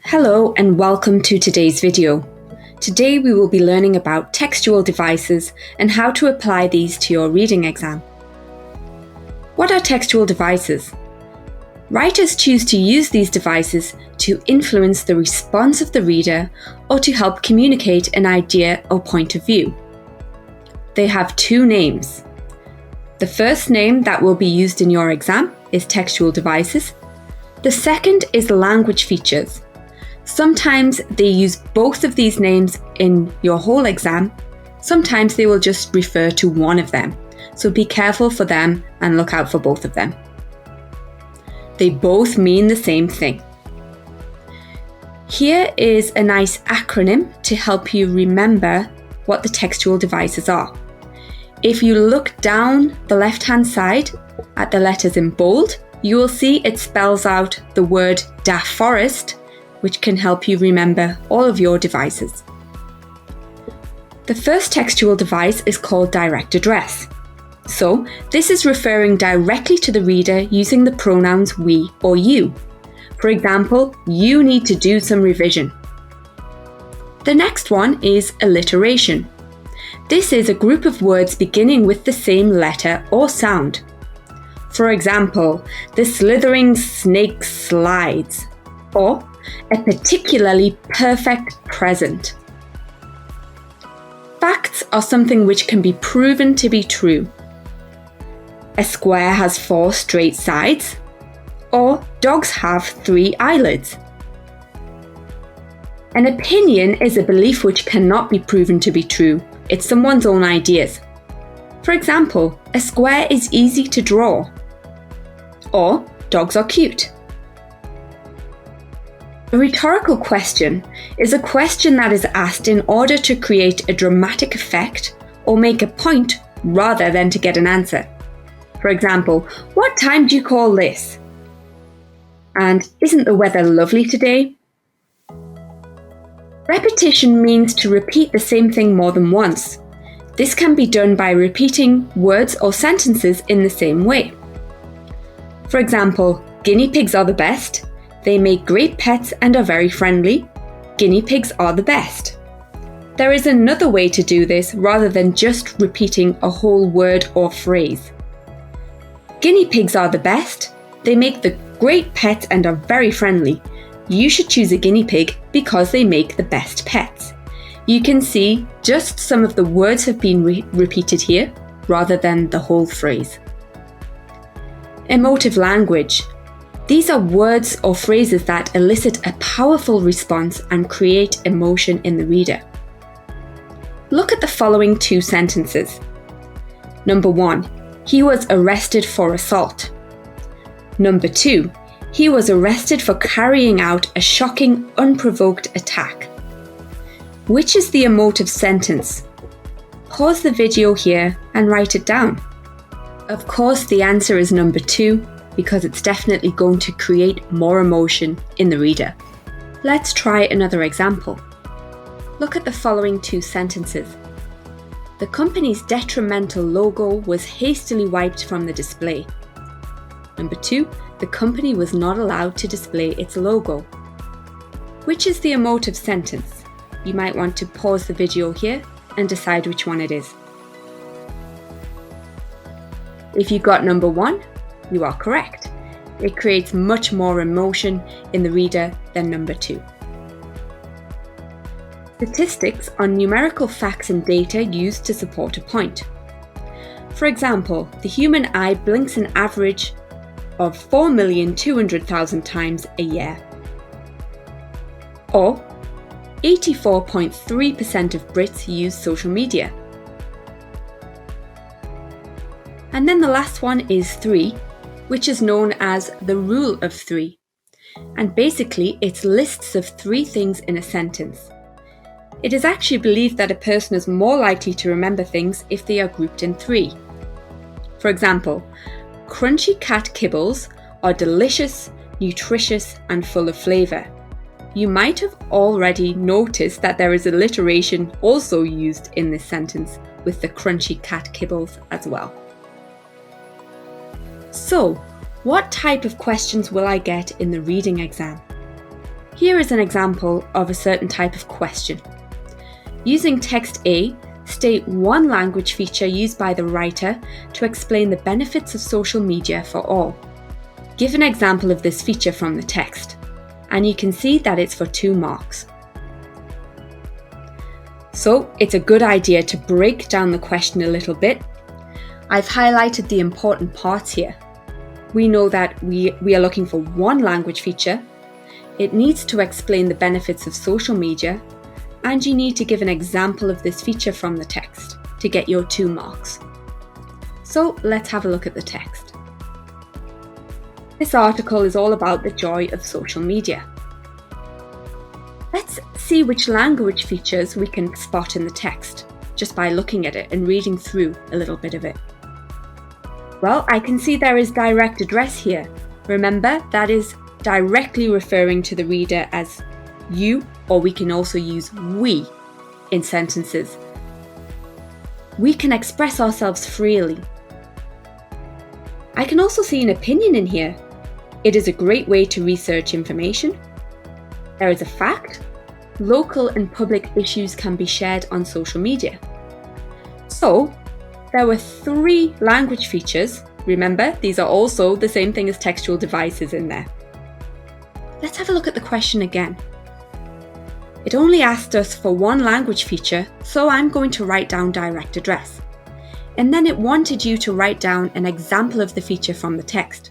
Hello and welcome to today's video. Today we will be learning about textual devices and how to apply these to your reading exam. What are textual devices? Writers choose to use these devices to influence the response of the reader or to help communicate an idea or point of view. They have two names. The first name that will be used in your exam is textual devices. The second is language features. Sometimes they use both of these names in your whole exam. Sometimes they will just refer to one of them. So be careful for them and look out for both of them. They both mean the same thing. Here is a nice acronym to help you remember what the textual devices are. If you look down the left-hand side at the letters in bold, you will see it spells out the word DAForest, which can help you remember all of your devices. The first textual device is called direct address. So, this is referring directly to the reader using the pronouns we or you. For example, you need to do some revision. The next one is alliteration. This is a group of words beginning with the same letter or sound. For example, the slithering snake slides, or a particularly perfect present. Facts are something which can be proven to be true. A square has 4 straight sides, or dogs have 3 eyelids. An opinion is a belief which cannot be proven to be true. It's someone's own ideas. For example, a square is easy to draw, or dogs are cute. A rhetorical question is a question that is asked in order to create a dramatic effect or make a point rather than to get an answer. For example, what time do you call this? And isn't the weather lovely today? Repetition means to repeat the same thing more than once. This can be done by repeating words or sentences in the same way. For example, guinea pigs are the best. They make great pets and are very friendly. Guinea pigs are the best. There is another way to do this rather than just repeating a whole word or phrase. Guinea pigs are the best. They make the great pets and are very friendly. You should choose a guinea pig because they make the best pets. You can see just some of the words have been repeated here rather than the whole phrase. Emotive language. These are words or phrases that elicit a powerful response and create emotion in the reader. Look at the following 2 sentences. Number 1, he was arrested for assault. Number 2, he was arrested for carrying out a shocking, unprovoked attack. Which is the emotive sentence? Pause the video here and write it down. Of course, the answer is number 2, because it's definitely going to create more emotion in the reader. Let's try another example. Look at the following 2 sentences. The company's detrimental logo was hastily wiped from the display. Number 2, the company was not allowed to display its logo. Which is the emotive sentence? You might want to pause the video here and decide which one it is. If you got number 1, you are correct. It creates much more emotion in the reader than number 2. Statistics are numerical facts and data used to support a point. For example, the human eye blinks an average of 4,200,000 times a year. Or 84.3% of Brits use social media. And then the last one is 3, which is known as the rule of 3. And basically, it's lists of 3 things in a sentence. It is actually believed that a person is more likely to remember things if they are grouped in 3. For example, crunchy cat kibbles are delicious, nutritious, and full of flavour. You might have already noticed that there is alliteration also used in this sentence with the crunchy cat kibbles as well. So, what type of questions will I get in the reading exam? Here is an example of a certain type of question. Using text A, state one language feature used by the writer to explain the benefits of social media for all. Give an example of this feature from the text, and you can see that it's for 2 marks. So it's a good idea to break down the question a little bit. I've highlighted the important parts here. We know that we are looking for one language feature. It needs to explain the benefits of social media, and you need to give an example of this feature from the text to get your 2 marks. So let's have a look at the text. This article is all about the joy of social media. Let's see which language features we can spot in the text, just by looking at it and reading through a little bit of it. Well, I can see there is direct address here. Remember, that is directly referring to the reader as you, or we can also use we in sentences. We can express ourselves freely. I can also see an opinion in here. It is a great way to research information. There is a fact. Local and public issues can be shared on social media. So, there were 3 language features. Remember, these are also the same thing as textual devices in there. Let's have a look at the question again. It only asked us for one language feature, so I'm going to write down direct address. And then it wanted you to write down an example of the feature from the text.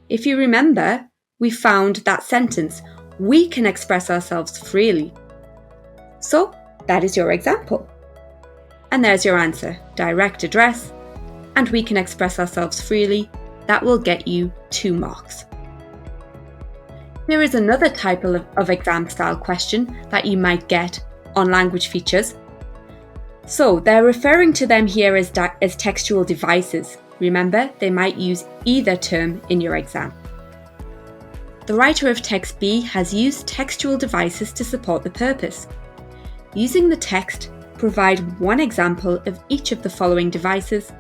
If you remember, we found that sentence, we can express ourselves freely. So that is your example. And there's your answer, direct address, and we can express ourselves freely. That will get you 2 marks. Here is another type of exam style question that you might get on language features. So they're referring to them here as textual devices. Remember, they might use either term in your exam. The writer of text B has used textual devices to support the purpose. Using the text, provide one example of each of the following devices.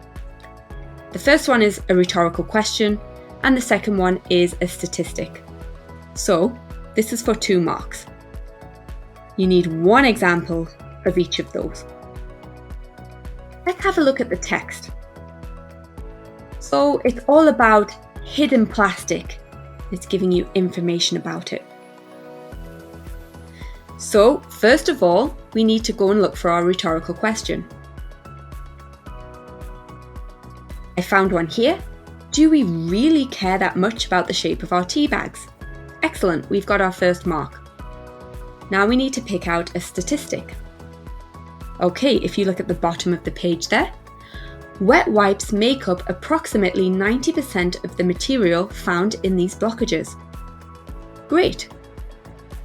The first one is a rhetorical question, and the second one is a statistic. So, this is for 2 marks. You need one example of each of those. Let's have a look at the text. So, it's all about hidden plastic. It's giving you information about it. So, first of all, we need to go and look for our rhetorical question. I found one here. Do we really care that much about the shape of our tea bags? Excellent, we've got our first mark. Now we need to pick out a statistic. Okay, if you look at the bottom of the page there, wet wipes make up approximately 90% of the material found in these blockages. Great.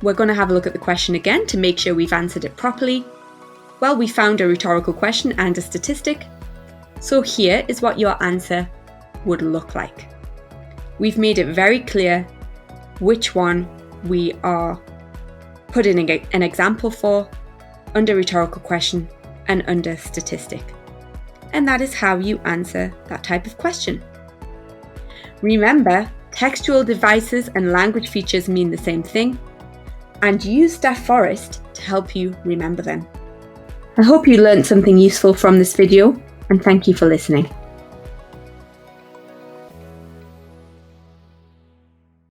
We're going to have a look at the question again to make sure we've answered it properly. Well, we found a rhetorical question and a statistic. So here is what your answer would look like. We've made it very clear which one we are putting an example for under rhetorical question and under statistic. And that is how you answer that type of question. Remember, textual devices and language features mean the same thing, and use Staff Forest to help you remember them. I hope you learned something useful from this video, and thank you for listening.